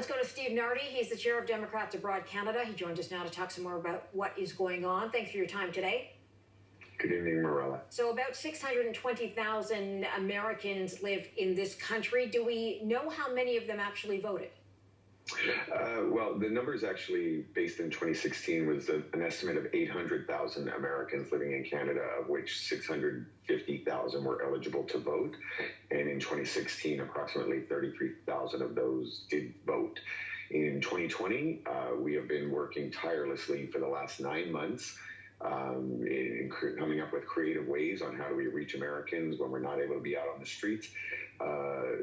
Let's go to Steve Nardi. He's the chair of DemsAbroad Canada. He joins us now to talk some more about what is going on. Thanks for your time today. Good evening, Marella. So about 620,000 Americans live in this country. Do we know how many of them actually voted? Well, the numbers actually based in 2016 was an estimate of 800,000 Americans living in Canada, of which 650,000 were eligible to vote. And in 2016, approximately 33,000 of those did vote. In 2020, we have been working tirelessly for the last 9 months in coming up with creative ways on how do we reach Americans when we're not able to be out on the streets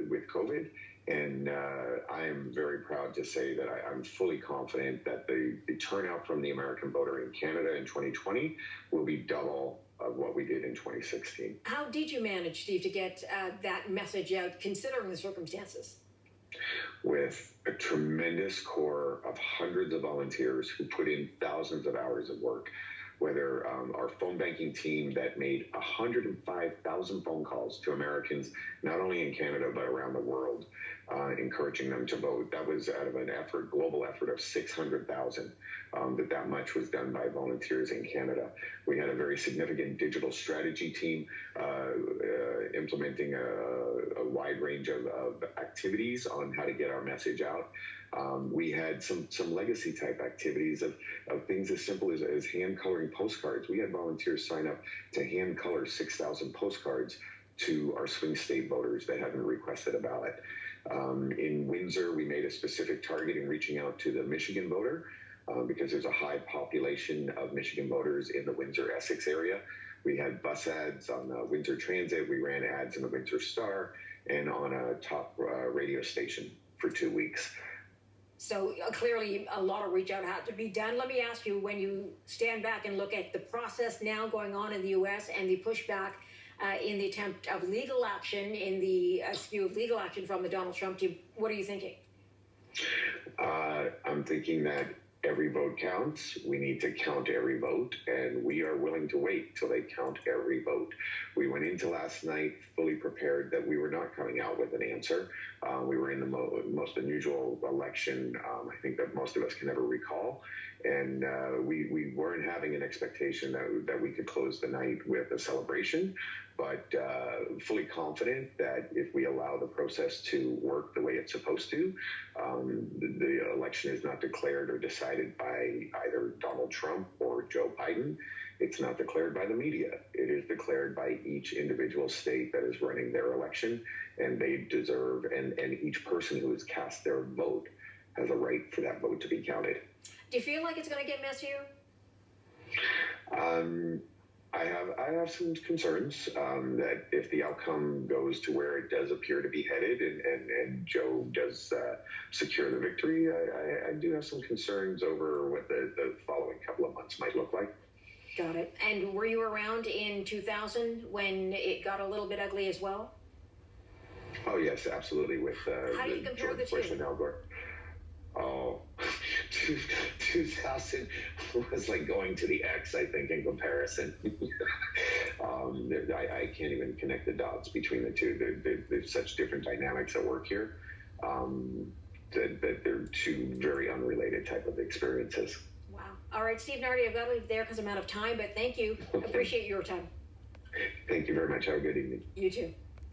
with COVID. And I am very proud to say that I'm fully confident that the turnout from the American voter in Canada in 2020 will be double of what we did in 2016. How did you manage, Steve, to get that message out, considering the circumstances? With a tremendous core of hundreds of volunteers who put in thousands of hours of work, whether our phone banking team that made 105,000 phone calls to Americans, not only in Canada, but around the world, encouraging them to vote. That was out of an effort, global effort of 600,000, that much was done by volunteers in Canada. We had a very significant digital strategy team implementing a wide range of activities on how to get our message out. We had some legacy type activities of things as simple as hand coloring postcards. We had volunteers sign up to hand color 6,000 postcards to our swing state voters that hadn't requested a ballot. In Windsor, we made a specific target in reaching out to the Michigan voter because there's a high population of Michigan voters in the Windsor-Essex area. We had bus ads on the Windsor Transit. We ran ads in the Windsor Star and on a top radio station for 2 weeks. So clearly a lot of reach out had to be done. Let me ask you, when you stand back and look at the process now going on in the U.S. and the pushback in the attempt of legal action, in the spew of legal action from the Donald Trump team, what are you thinking? I'm thinking that every vote counts. We need to count every vote, and we are willing to wait till they count every vote. We went into last night fully prepared that we were not coming out with an answer. We were in the most unusual election I think that most of us can ever recall. And we weren't having an expectation that we could close the night with a celebration, but fully confident that if we allow the process to work the way it's supposed to, the election is not declared or decided by either Donald Trump or Joe Biden. It's not declared by the media. It is declared by each individual state that is running their election, and they deserve, and each person who has cast their vote has a right for that vote to be counted. Do you feel like it's going to get messier? I have some concerns that if the outcome goes to where it does appear to be headed and Joe does secure the victory, I do have some concerns over what the following couple of months might look like. Got it. And were you around in 2000 when it got a little bit ugly as well? Oh, yes, absolutely. With how do you compare the Bush two? and Al Gore. Oh, 2000 was like going to the X, I think, in comparison. I can't even connect the dots between the two. There's such different dynamics at work here that they're two very unrelated type of experiences. Wow. All right, Steve Nardi, I've got to leave there because I'm out of time, but thank you. Okay. Appreciate your time. Thank you very much. Have a good evening. You too.